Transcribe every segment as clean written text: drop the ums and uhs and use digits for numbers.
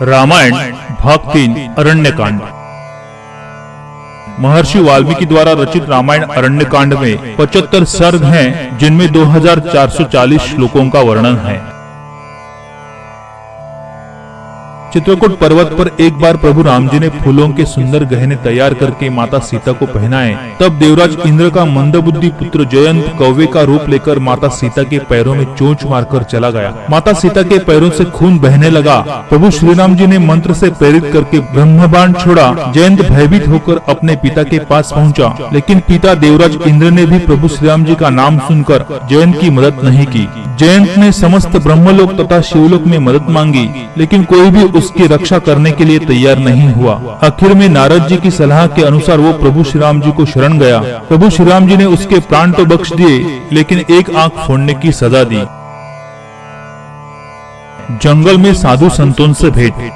रामायण भाग 3 अरण्यकांड। महर्षि वाल्मीकि द्वारा रचित रामायण अरण्यकांड में 75 सर्ग हैं, जिनमें 2440 श्लोकों का वर्णन है। चित्रकूट पर्वत पर एक बार प्रभु राम जी ने फूलों के सुंदर गहने तैयार करके माता सीता को पहनाए। तब देवराज इंद्र का मंदबुद्धि पुत्र जयंत कौवे का रूप लेकर माता सीता के पैरों में चोंच मारकर चला गया। माता सीता के पैरों से खून बहने लगा। प्रभु श्री राम जी ने मंत्र से प्रेरित करके ब्रह्मबाण छोड़ा। जयंत भयभीत होकर अपने पिता के पास पहुंचा, लेकिन पिता देवराज इंद्र ने भी प्रभु श्री राम जी का नाम सुनकर जयंत की मदद नहीं की। जयंत ने समस्त ब्रह्मलोक तथा शिवलोक में मदद मांगी, लेकिन कोई भी उसकी रक्षा करने के लिए तैयार नहीं हुआ। आखिर में नारद जी की सलाह के अनुसार वो प्रभु श्री राम जी को शरण गया। प्रभु श्री राम जी ने उसके प्राण तो बख्श दिए, लेकिन एक आंख फोड़ने की सजा दी। जंगल में साधु संतों से भेंट।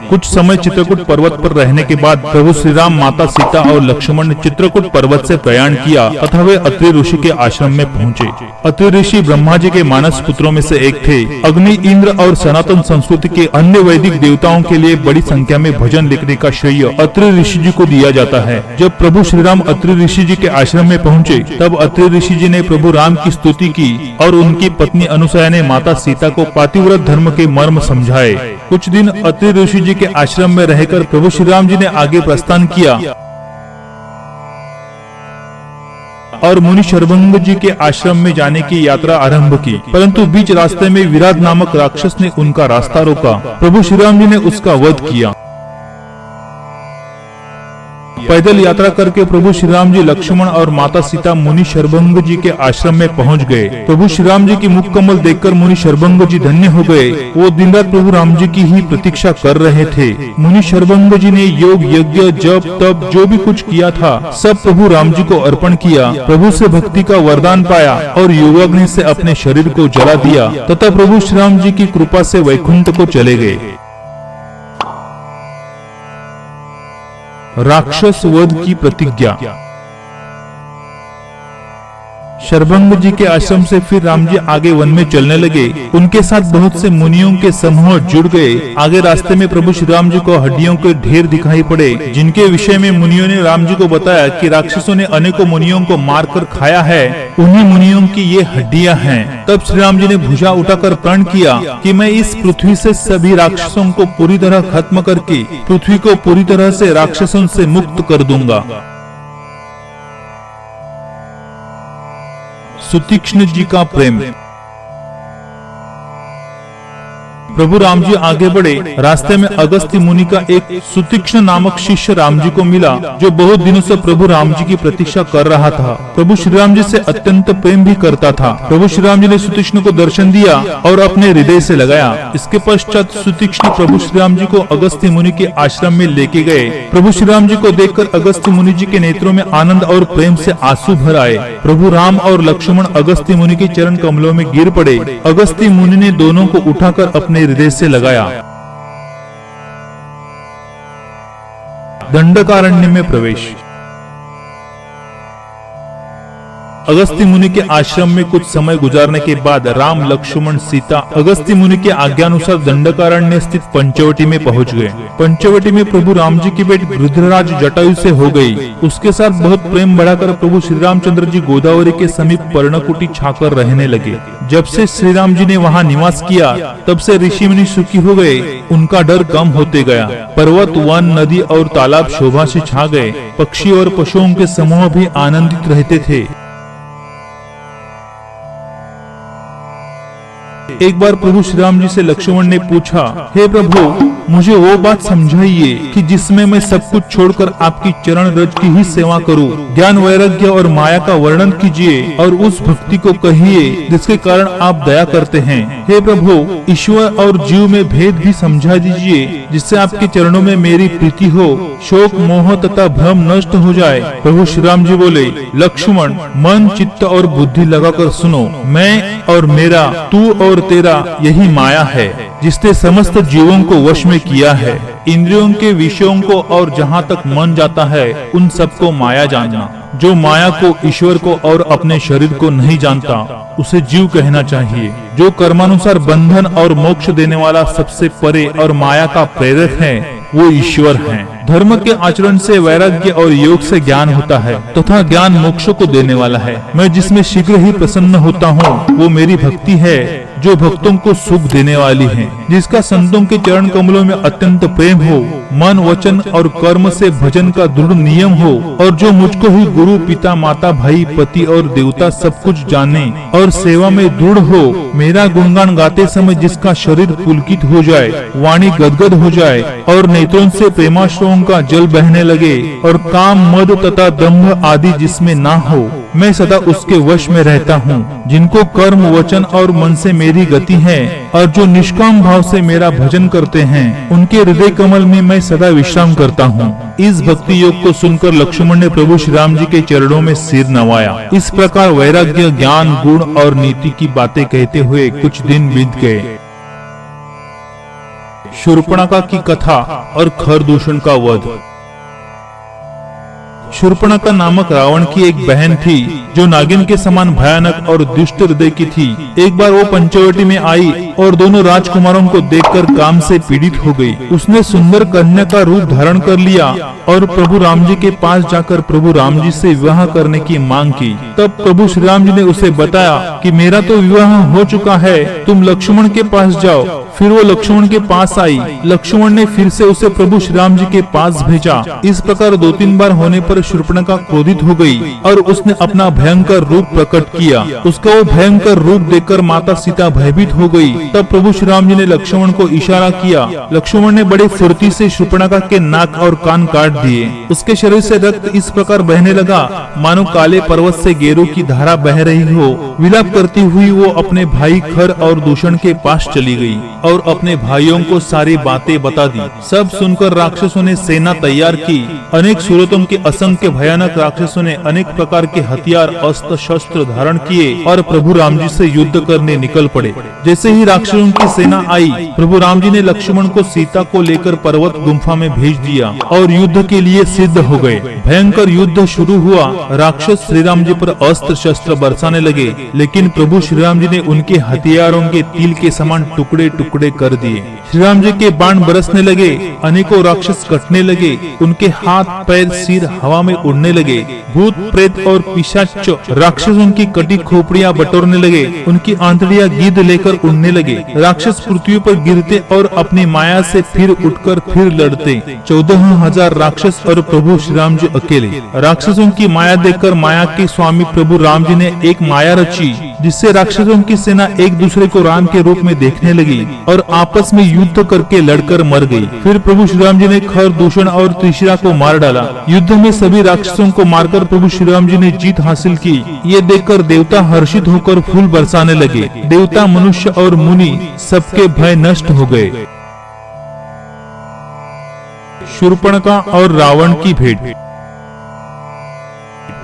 कुछ समय चित्रकूट पर्वत पर रहने के बाद प्रभु श्री राम, माता सीता और लक्ष्मण ने चित्रकूट पर्वत से प्रयाण किया तथा वे अत्रि ऋषि के आश्रम में पहुंचे। अत्रि ऋषि ब्रह्मा जी के मानस पुत्रों में से एक थे। अग्नि, इंद्र और सनातन संस्कृति के अन्य वैदिक देवताओं के लिए बड़ी संख्या में भजन लिखने का श्रेय अत्रि ऋषि जी को दिया जाता है। जब प्रभु श्री राम अत्रि ऋषि जी के आश्रम में पहुँचे, तब अत्रि ऋषि जी ने प्रभु राम की स्तुति की और उनकी पत्नी अनुसया ने माता सीता को पातिव्रत धर्म के मर्म समझाए। कुछ दिन अत्रि ऋषि जी के आश्रम में रहकर प्रभु श्री राम जी ने आगे प्रस्थान किया और मुनि शर्वंग जी के आश्रम में जाने की यात्रा आरंभ की। परंतु बीच रास्ते में विराट नामक राक्षस ने उनका रास्ता रोका। प्रभु श्री राम जी ने उसका वध किया। पैदल यात्रा करके प्रभु श्री राम जी, लक्ष्मण और माता सीता मुनि शर्वंग जी के आश्रम में पहुंच गए। प्रभु श्री राम जी की मुख कमल देखकर मुनि शर्वंग जी धन्य हो गए। वो दिन रात प्रभु राम जी की ही प्रतीक्षा कर रहे थे। मुनि शर्वंग जी ने योग, यज्ञ, जप, तप जो भी कुछ किया था सब प्रभु राम जी को अर्पण किया। प्रभु से भक्ति का वरदान पाया और योगाग्नि से अपने शरीर को जला दिया तथा प्रभु श्री राम जी की कृपा से वैकुंठ को चले गए। राक्षस वध की प्रतिज्ञा। शर्वंग जी के आश्रम से फिर राम जी आगे वन में चलने लगे। उनके साथ बहुत से मुनियों के समूह जुड़ गए। आगे रास्ते में प्रभु श्री राम जी को हड्डियों के ढेर दिखाई पड़े, जिनके विषय में मुनियों ने राम जी को बताया कि राक्षसों ने अनेकों मुनियों को मारकर खाया है। उन्हीं मुनियों की ये हड्डियां हैं। तब श्री राम जी ने भुजा उठाकर प्रण किया कि मैं इस पृथ्वी से सभी राक्षसों को पूरी तरह खत्म करके पृथ्वी को पूरी तरह से राक्षसों से मुक्त कर दूंगा। सुतीक्ष्ण जी का प्रेम। प्रभु राम जी आगे बढ़े। रास्ते में अगस्त्य मुनि का एक सुतीक्ष्ण नामक शिष्य राम जी को मिला, जो बहुत दिनों से प्रभु राम जी की प्रतीक्षा कर रहा था। प्रभु श्री राम जी से अत्यंत प्रेम भी करता था। प्रभु श्री राम जी ने सुतीक्ष्ण को दर्शन दिया और अपने हृदय से लगाया। इसके पश्चात सुतीक्ष्ण प्रभु श्री राम जी को अगस्त्य मुनि के आश्रम में लेके गए। प्रभु श्री राम जी को देखकर अगस्त्य मुनि जी के नेत्रों में आनंद और प्रेम से आंसू भर आए। प्रभु राम और लक्ष्मण अगस्त्य मुनि के चरण कमलों में गिर पड़े। अगस्त्य मुनि ने दोनों को उठाकर अपने हृदय से लगाया। दंडकारण्य में प्रवेश। अगस्त्य मुनि के आश्रम में कुछ समय गुजारने के बाद राम, लक्ष्मण, सीता अगस्त्य मुनि के आज्ञानुसार दंडकारण्य स्थित पंचवटी में पहुंच गए। पंचवटी में प्रभु राम जी की भेंट गृध्रराज जटायु से हो गई। उसके साथ बहुत प्रेम बढ़ाकर प्रभु श्री रामचंद्र जी गोदावरी के समीप पर्णकुटी छाकर रहने लगे। जब से श्री राम जी ने वहाँ निवास किया, तब से ऋषि मुनि सुखी हो गए। उनका डर कम होते गया। पर्वत, वन, नदी और तालाब शोभा से छा गए। पक्षी और पशुओं के समूह भी आनंदित रहते थे। एक बार प्रभु श्री राम जी से लक्ष्मण ने पूछा, हे प्रभु, मुझे वो बात समझाइए कि जिसमें मैं सब कुछ छोड़कर आपकी चरण रज की ही सेवा करूं। ज्ञान, वैराग्य और माया का वर्णन कीजिए और उस भक्ति को कहिए जिसके कारण आप दया करते हैं। हे प्रभु, ईश्वर और जीव में भेद भी समझा दीजिए, जिससे आपके चरणों में मेरी प्रीति हो, शोक, मोह तथा भ्रम नष्ट हो जाए। प्रभु श्री राम जी बोले, लक्ष्मण, मन, चित्त और बुद्धि लगाकर सुनो। मैं और मेरा, तू और तेरा यही माया है, जिसने समस्त जीवों को वश में किया है। इंद्रियों के विषयों को और जहाँ तक मन जाता है उन सबको माया जानना। जो माया को, ईश्वर को और अपने शरीर को नहीं जानता उसे जीव कहना चाहिए। जो कर्मानुसार बंधन और मोक्ष देने वाला सबसे परे और माया का प्रेरक है वो ईश्वर है। धर्म के आचरण से वैराग्य और योग से ज्ञान होता है तथा ज्ञान मोक्ष को देने वाला है। मैं जिसमें शीघ्र ही प्रसन्न होता हूँ वो मेरी भक्ति है जो भक्तों को सुख देने वाली है। जिसका संतों के चरण कमलों में अत्यंत प्रेम हो, मन वचन और कर्म से भजन का दृढ़ नियम हो और जो मुझको ही गुरु पिता माता भाई पति और देवता सब कुछ जाने और सेवा में दृढ़ हो। मेरा गुणगान गाते समय जिसका शरीर पुलकित हो जाए, वाणी गदगद हो जाए और नेत्रों से प्रेमाश्रुओं का जल बहने लगे और काम मद तथा दंभ आदि जिसमें ना हो, मैं सदा उसके वश में रहता हूँ। जिनको कर्म वचन और मन से मेरी गति है और जो निष्काम भाव से मेरा भजन करते हैं उनके हृदय कमल में मैं सदा विश्राम करता हूँ। इस भक्ति योग को सुनकर लक्ष्मण ने प्रभु श्री राम जी के चरणों में सिर नवाया। इस प्रकार वैराग्य, ज्ञान, गुण और नीति की बातें कहते हुए कुछ दिन बीत गए। शूर्पणखा की कथा और खरदूषण का वध। शूर्पणखा नामक रावण की एक बहन थी जो नागिन के समान भयानक और दुष्ट हृदय की थी। एक बार वो पंचवटी में आई और दोनों राजकुमारों को देखकर काम से पीड़ित हो गई। उसने सुंदर कन्या का रूप धारण कर लिया और प्रभु राम जी के पास जाकर प्रभु राम जी से विवाह करने की मांग की। तब प्रभु श्री राम जी ने उसे बताया कि मेरा तो विवाह हो चुका है, तुम लक्ष्मण के पास जाओ। फिर वो लक्ष्मण के पास आई। लक्ष्मण ने फिर से उसे प्रभु श्री राम जी के पास भेजा। इस प्रकार 2-3 बार होने पर शूर्पणखा क्रोधित हो गई और उसने अपना भयंकर रूप प्रकट किया। उसका वो भयंकर रूप देखकर माता सीता भयभीत हो गई। तब प्रभु श्री राम जी ने लक्ष्मण को इशारा किया। लक्ष्मण ने बड़ी फुर्ती से शूर्पणखा के नाक और कान काट दिए। उसके शरीर से रक्त इस प्रकार बहने लगा मानो काले पर्वत से गेरू की धारा बह रही हो। विलाप करती हुई वो अपने भाई खर और दूषण के पास चली गई और अपने भाइयों को सारी बातें बता दी। सब सुनकर राक्षसों ने सेना तैयार की। अनेक सूरतों के असंख्य भयानक राक्षसों ने अनेक प्रकार के हथियार अस्त्र शस्त्र धारण किए और प्रभु राम जी से युद्ध करने निकल पड़े। जैसे ही राक्षसों की सेना आई, प्रभु राम जी ने लक्ष्मण को सीता को लेकर पर्वत गुफा में भेज दिया और युद्ध के लिए सिद्ध हो गए। भयंकर युद्ध शुरू हुआ। राक्षस श्री राम जी पर अस्त्र शस्त्र बरसाने लगे, लेकिन प्रभु श्री राम जी ने उनके हथियारों के तिल के समान टुकड़े टुकड़े कर दिए। श्री राम जी के बाण बरसने लगे। अनेकों राक्षस कटने लगे। उनके हाथ पैर सिर हवा में उड़ने लगे। भूत प्रेत और पिशाच राक्षसों की कटी खोपड़ियां बटोरने लगे। उनकी आंतड़ियां गिद्ध लेकर उड़ने लगे। राक्षस पृथ्वी पर गिरते और अपनी माया से फिर उठकर फिर लड़ते। 14,000 राक्षस और प्रभु श्री राम जी अकेले। राक्षसों की माया देखकर माया के स्वामी प्रभु राम जी ने एक माया रची, जिससे राक्षसों की सेना एक दूसरे को राम के रूप में देखने लगी और आपस में युद्ध करके लड़कर मर गई। फिर प्रभु श्री राम जी ने खर, दूषण और त्रिशिरा को मार डाला। युद्ध में सभी राक्षसों को मारकर प्रभु श्री राम जी ने जीत हासिल की। ये देखकर देवता हर्षित होकर फूल बरसाने लगे। देवता, मनुष्य और मुनि सबके भय नष्ट हो गए। शूर्पणखा और रावण की भेंट।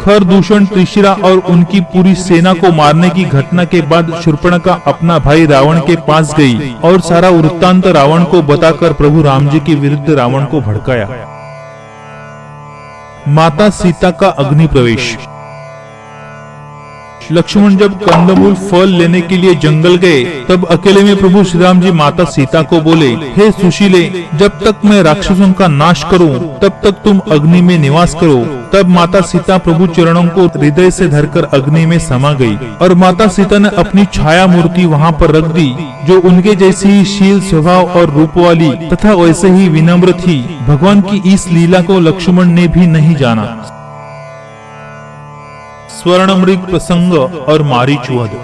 खर, दूषण, त्रिशिरा और उनकी पूरी सेना को मारने की घटना के बाद शूर्पणखा अपना भाई रावण के पास गई और सारा वृत्तांत रावण को बताकर प्रभु राम जी के विरुद्ध रावण को भड़काया। माता सीता का अग्नि प्रवेश। लक्ष्मण जब कंदमूल फल लेने के लिए जंगल गए, तब अकेले में प्रभु श्री राम जी माता सीता को बोले, हे सुशीले, जब तक मैं राक्षसों का नाश करूं, तब तक तुम अग्नि में निवास करो। तब माता सीता प्रभु चरणों को हृदय से धरकर अग्नि में समा गई और माता सीता ने अपनी छाया मूर्ति वहां पर रख दी, जो उनके जैसी ही शील, स्वभाव और रूप वाली तथा वैसे ही विनम्र थी। भगवान की इस लीला को लक्ष्मण ने भी नहीं जाना। स्वर्णमृग प्रसंग और मारीच वध।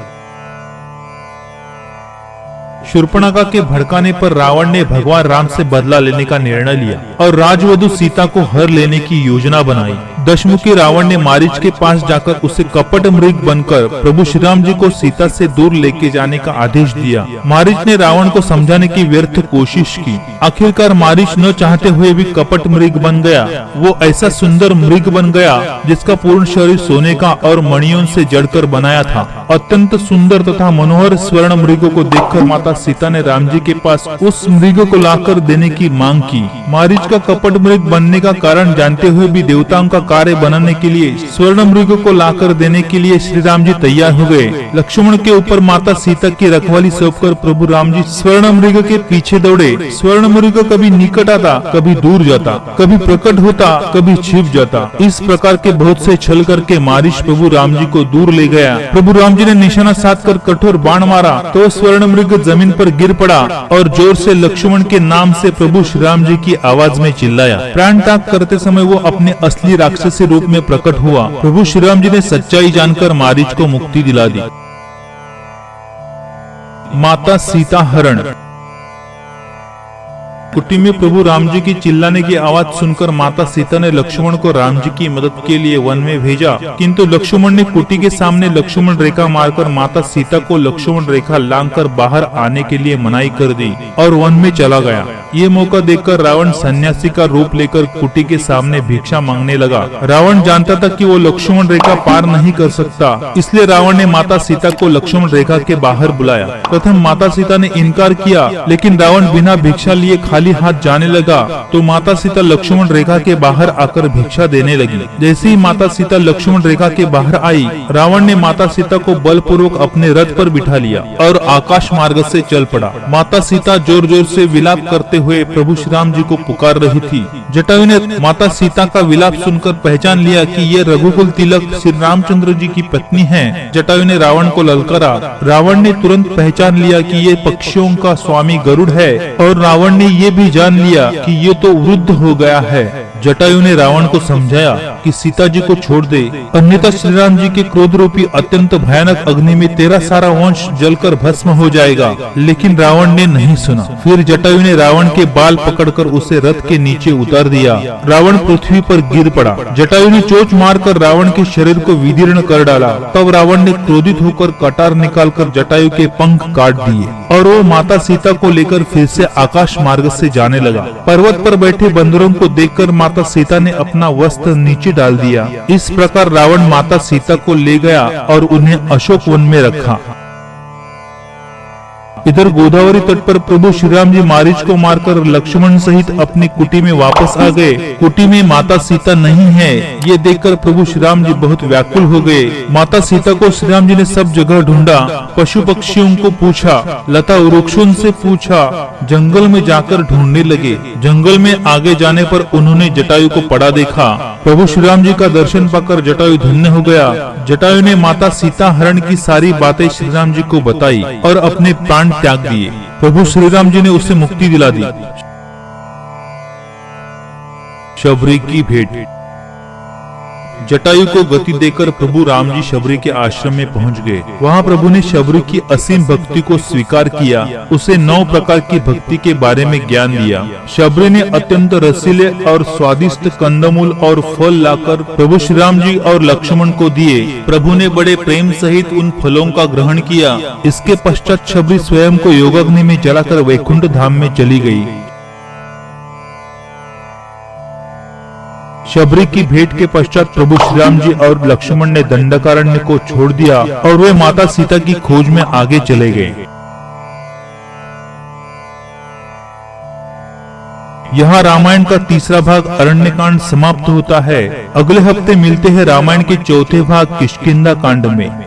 शूर्पणखा के भड़काने पर रावण ने भगवान राम से बदला लेने का निर्णय लिया और राजवधु सीता को हर लेने की योजना बनाई। दशमुखी रावण ने मारीच के पास जाकर उसे कपट मृग बनकर प्रभु श्री राम जी को सीता से दूर लेके जाने का आदेश दिया। मारीच ने रावण को समझाने की व्यर्थ कोशिश की। आखिरकार मारीच न चाहते हुए भी कपट मृग बन गया। वो ऐसा सुंदर मृग बन गया जिसका पूर्ण शरीर सोने का और मणियों से जड़कर बनाया था। अत्यंत सुंदर तथा मनोहर स्वर्ण मृगों को देखकर माता सीता ने राम जी के पास उस मृग को लाकर देने की मांग की। मारीच का कपट मृग बनने का कारण जानते हुए भी देवताओं का कार्य बनाने के लिए स्वर्ण मृग को लाकर देने के लिए श्री राम जी तैयार हो गए। लक्ष्मण के ऊपर माता सीता की रखवाली सौंपकर प्रभु राम जी स्वर्ण मृग के पीछे दौड़े। स्वर्ण मृग कभी निकट आता, कभी दूर जाता, कभी प्रकट होता, कभी छिप जाता। इस प्रकार के बहुत से छल करके मारीच प्रभु राम जी को दूर ले गया। प्रभु राम जी ने निशाना साध कर कठोर बाण मारा तो स्वर्ण मृग जमीन पर गिर पड़ा और जोर से लक्ष्मण के नाम से प्रभु श्री राम जी की आवाज में चिल्लाया। प्राण त्याग करते समय वो अपने असली राक्षसी रूप में प्रकट हुआ। प्रभु श्री राम जी ने सच्चाई जानकर मारीच को मुक्ति दिला दी। माता सीता हरण। कुटी में प्रभु राम जी की चिल्लाने की आवाज सुनकर माता सीता ने लक्ष्मण को राम जी की मदद के लिए वन में भेजा, किंतु लक्ष्मण ने कुटी के सामने लक्ष्मण रेखा मारकर माता सीता को लक्ष्मण रेखा लांघकर बाहर आने के लिए मनाही कर दी और वन में चला गया। ये मौका देखकर रावण सन्यासी का रूप लेकर कुटी के सामने भिक्षा मांगने लगा। रावण जानता था कि वो लक्ष्मण रेखा पार नहीं कर सकता, इसलिए रावण ने माता सीता को लक्ष्मण रेखा के बाहर बुलाया। प्रथम माता सीता ने इनकार किया, लेकिन रावण बिना भिक्षा लिए खाली हाथ जाने लगा तो माता सीता लक्ष्मण रेखा के बाहर आकर भिक्षा देने लगी। जैसे ही माता सीता लक्ष्मण रेखा के बाहर आई, रावण ने माता सीता को बलपूर्वक अपने रथ पर बिठा लिया और आकाश मार्ग से चल पड़ा। माता सीता जोर जोर से विलाप करते हुए प्रभु श्री राम जी को पुकार रही थी। जटायु ने माता सीता का विलाप सुनकर पहचान लिया कि ये रघुकुल तिलक श्री रामचंद्र जी की पत्नी है। जटायु ने रावण को ललकारा। रावण ने तुरंत पहचान लिया कि ये पक्षियों का स्वामी गरुड़ है और रावण ने ये भी जान लिया कि ये तो वृद्ध हो गया है। जटायु ने रावण को समझाया कि सीता जी को छोड़ दे, अन्यथा श्री राम जी के क्रोध रूपी अत्यंत भयानक अग्नि में तेरा सारा वंश जलकर भस्म हो जाएगा। लेकिन रावण ने नहीं सुना। फिर जटायु ने रावण के बाल पकड़कर उसे रथ के नीचे उतार दिया। रावण पृथ्वी पर गिर पड़ा। जटायु ने चोट मारकर रावण के शरीर को विदीर्ण कर डाला। तब रावण ने क्रोधित होकर कटार निकालकर जटायु के पंख काट दिए और वो माता सीता को लेकर फिर से आकाश मार्ग से जाने लगा। पर्वत पर बैठे बंदरों को देखकर माता सीता ने अपना वस्त्र नीचे डाल दिया। इस प्रकार रावण माता सीता को ले गया और उन्हें अशोक वन में रखा। इधर गोदावरी तट पर प्रभु श्री राम जी मारीच को मारकर लक्ष्मण सहित अपनी कुटी में वापस आ गए। कुटी में माता सीता नहीं है, ये देखकर प्रभु श्री राम जी बहुत व्याकुल हो गए। माता सीता को श्री राम जी ने सब जगह ढूंढा, पशु पक्षियों को पूछा, लता वृक्षों से पूछा, जंगल में जाकर ढूंढने लगे। जंगल में आगे जाने पर उन्होंने जटायु को पड़ा देखा। प्रभु श्री राम जी का दर्शन पाकर जटायु धन्य हो गया। जटायु ने माता सीता हरण की सारी बातें श्री राम जी को बताई और अपने प्राण त्याग दिए। प्रभु श्री राम जी ने उसे मुक्ति दिला दी। शबरी की भेंट। जटायु को गति देकर प्रभु राम जी शबरी के आश्रम में पहुंच गए। वहां प्रभु ने शबरी की असीम भक्ति को स्वीकार किया, उसे 9 प्रकार की भक्ति के बारे में ज्ञान दिया। शबरी ने अत्यंत रसीले और स्वादिष्ट कंदमूल और फल लाकर प्रभु श्री राम जी और लक्ष्मण को दिए। प्रभु ने बड़े प्रेम सहित उन फलों का ग्रहण किया। इसके पश्चात शबरी स्वयं को योगाग्नि में जलाकर वैकुंठ धाम में चली गई। शबरी की भेंट के पश्चात प्रभु श्री राम जी और लक्ष्मण ने दंडकारण्य को छोड़ दिया और वे माता सीता की खोज में आगे चले गए। यहाँ रामायण का तीसरा भाग अरण्यकांड समाप्त होता है। अगले हफ्ते मिलते हैं रामायण के चौथे भाग किष्किंधा कांड में।